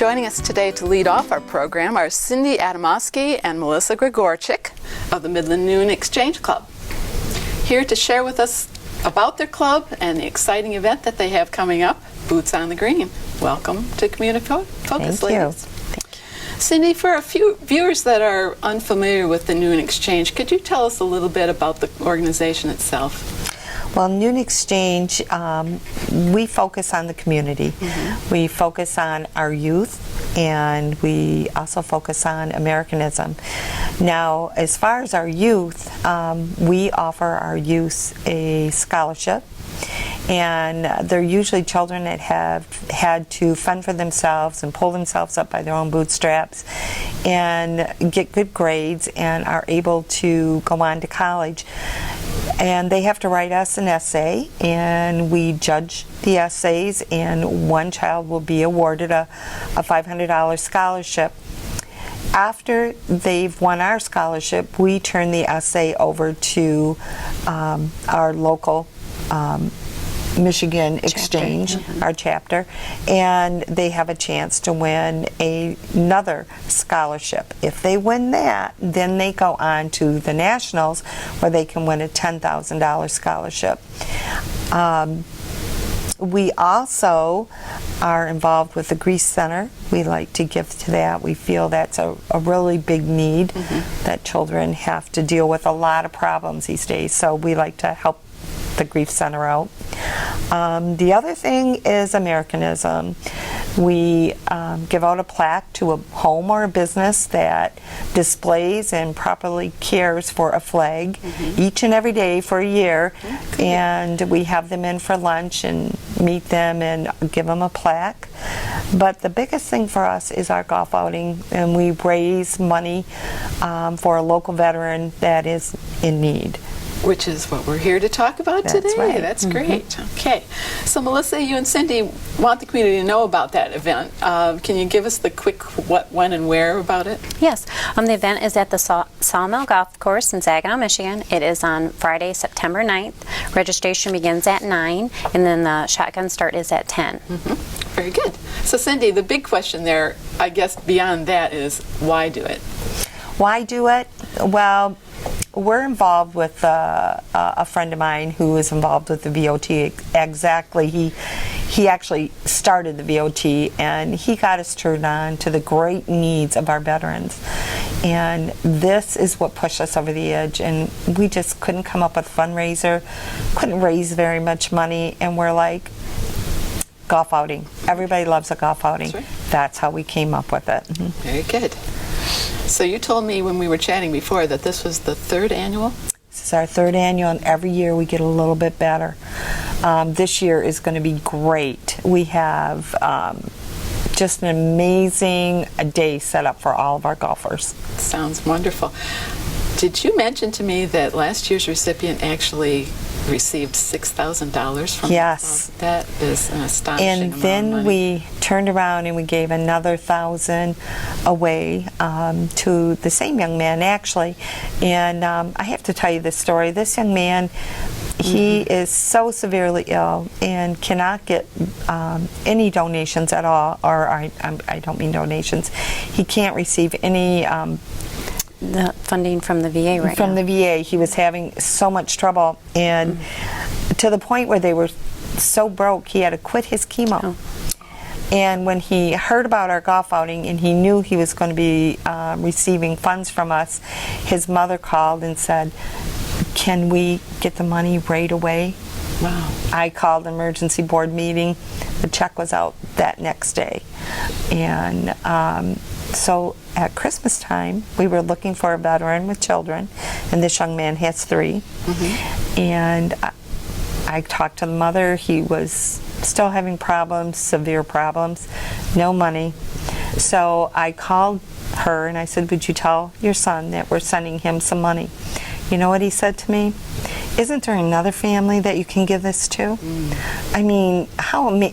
Joining us today to lead off our program are Cindy Adamowski and Melissa Gregorczyk of the Midland Noon Exchange Club, here to share with us about their club and the exciting event that they have coming up, Boots on the Green. Welcome to Community Focus, ladies. Thank you. Cindy, for a few viewers that are unfamiliar with the Noon Exchange, could you tell us a little bit about the organization itself? Well, Noon Exchange, we focus on the community. We focus on our youth, and we also focus on Americanism. Now, as far as our youth, we offer our youth a scholarship, and they're usually children that have had to fend for themselves and pull themselves up by their own bootstraps and get good grades and are able to go on to college. And they have to write us an essay, and we judge the essays, and one child will be awarded a $500 scholarship. After they've won our scholarship, we turn the essay over to our local Michigan Exchange, our chapter, and they have a chance to win another scholarship. If they win that, then they go on to the Nationals, where they can win a $10,000 scholarship. We also are involved with the Grief Center. We like to give to that. We feel that's a really big need, that children have to deal with a lot of problems these days, so we like to help the Grief Center out. The other thing is Americanism. We give out a plaque to a home or a business that displays and properly cares for a flag each and every day for a year, and we have them in for lunch and meet them and give them a plaque. But the biggest thing for us is our golf outing, and we raise money for a local veteran that is in need. Which is what we're here to talk about today. Right. That's great. Okay. So, Melissa, you and Cindy want the community to know about that event. Can you give us the quick what, when, and where about it? Yes. The event is at the Sawmill Golf Course in Saginaw, Michigan. It is on Friday, September 9th. Registration begins at 9, and then the shotgun start is at 10. Very good. So, Cindy, the big question there, I guess, beyond that is, why do it? Why do it? Well, we're involved with a friend of mine who is involved with the VOT. Exactly, he actually started the VOT, and he got us turned on to the great needs of our veterans. And this is what pushed us over the edge, and we just couldn't come up with a fundraiser, couldn't raise very much money, and we're like, golf outing. Everybody loves a golf outing. That's right. That's how we came up with it. Very good. So you told me when we were chatting before that this was the third annual? This is our third annual, and every year we get a little bit better. This year is going to be great. We have just an amazing day set up for all of our golfers. Sounds wonderful. Did you mention to me that last year's recipient actually received $6,000 from Yes. the club? That is an astonishing And amount of then money. we turned around and we gave another $1,000 away to the same young man, actually. And I have to tell you this story. This young man, he is so severely ill and cannot get any donations at all, or I don't mean donations. He can't receive any The funding from the VA right from now. the VA. He was having so much trouble, and to the point where they were so broke he had to quit his chemo. And when he heard about our golf outing and he knew he was going to be receiving funds from us, his mother called and said, "Can we get the money right away?" Wow. I called an emergency board meeting. The check was out that next day. And so at Christmas time, we were looking for a veteran with children, and this young man has 3. And I talked to the mother. He was still having problems, severe problems, no money. So I called her and I said, "Would you tell your son that we're sending him some money?" You know what he said to me? "Isn't there another family that you can give this to?" I mean,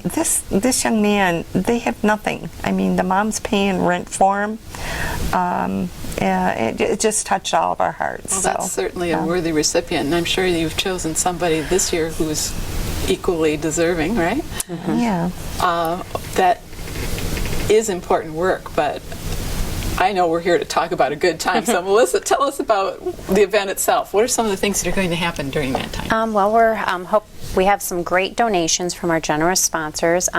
this young man, they have nothing. I mean, the mom's paying rent for him. It just touched all of our hearts. Well, that's certainly a worthy recipient, and I'm sure you've chosen somebody this year who is equally deserving, right? Yeah. That is important work, but I know we're here to talk about a good time. So Melissa, tell us about the event itself. What are some of the things that are going to happen during that time? We have some great donations from our generous sponsors.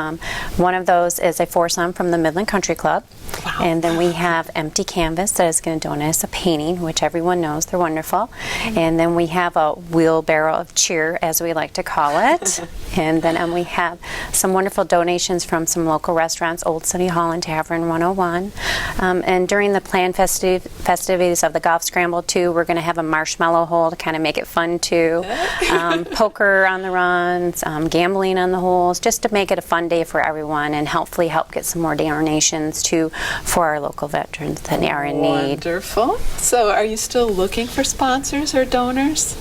One of those is a foursome from the Midland Country Club. Wow. And then we have Empty Canvas that is going to donate us a painting, which everyone knows they're wonderful. And then we have a wheelbarrow of cheer, as we like to call it. And then we have some wonderful donations from some local restaurants, Old City Hall and Tavern 101. And during the planned festivities of the Golf Scramble, too, we're going to have a marshmallow hole to kind of make it fun, too. Poker on the runs, gambling on the holes, just to make it a fun day for everyone and hopefully help get some more donations, too, for our local veterans that are in need. Wonderful. So are you still looking for sponsors or donors?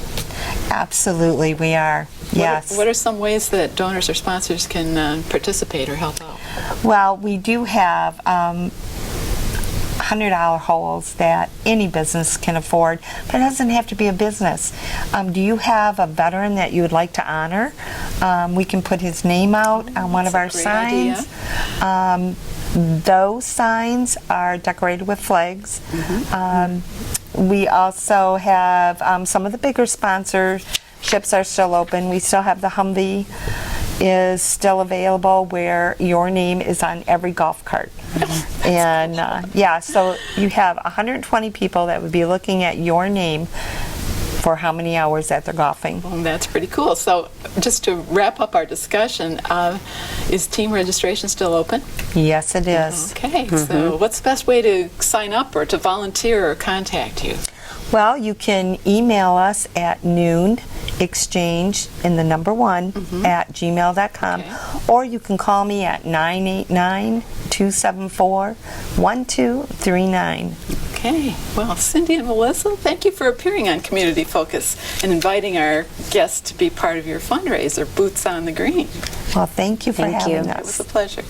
Absolutely, we are. Yes. What are some ways that donors or sponsors can participate or help out? Well, we do have $100 holes that any business can afford, but it doesn't have to be a business. Do you have a veteran that you would like to honor? We can put his name out on one of our signs. Those signs are decorated with flags. We also have some of the bigger sponsorships are still open. We still have the Humvee is still available, where your name is on every golf cart. And so you have 120 people that would be looking at your name for how many hours that they're golfing. Well, that's pretty cool. So just to wrap up our discussion, is team registration still open? Yes, it is. Okay, so what's the best way to sign up or to volunteer or contact you? Well, you can email us at Noon Exchange in the number 1 at gmail.com, or you can call me at 989-274-1239. Okay, well, Cindy and Melissa, thank you for appearing on Community Focus and inviting our guests to be part of your fundraiser, Boots on the Green. Well, thank you for having It us. was a pleasure.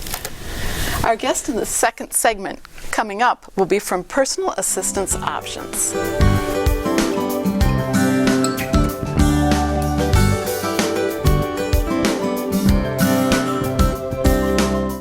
Our guest in the second segment coming up will be from Personal Assistance Options.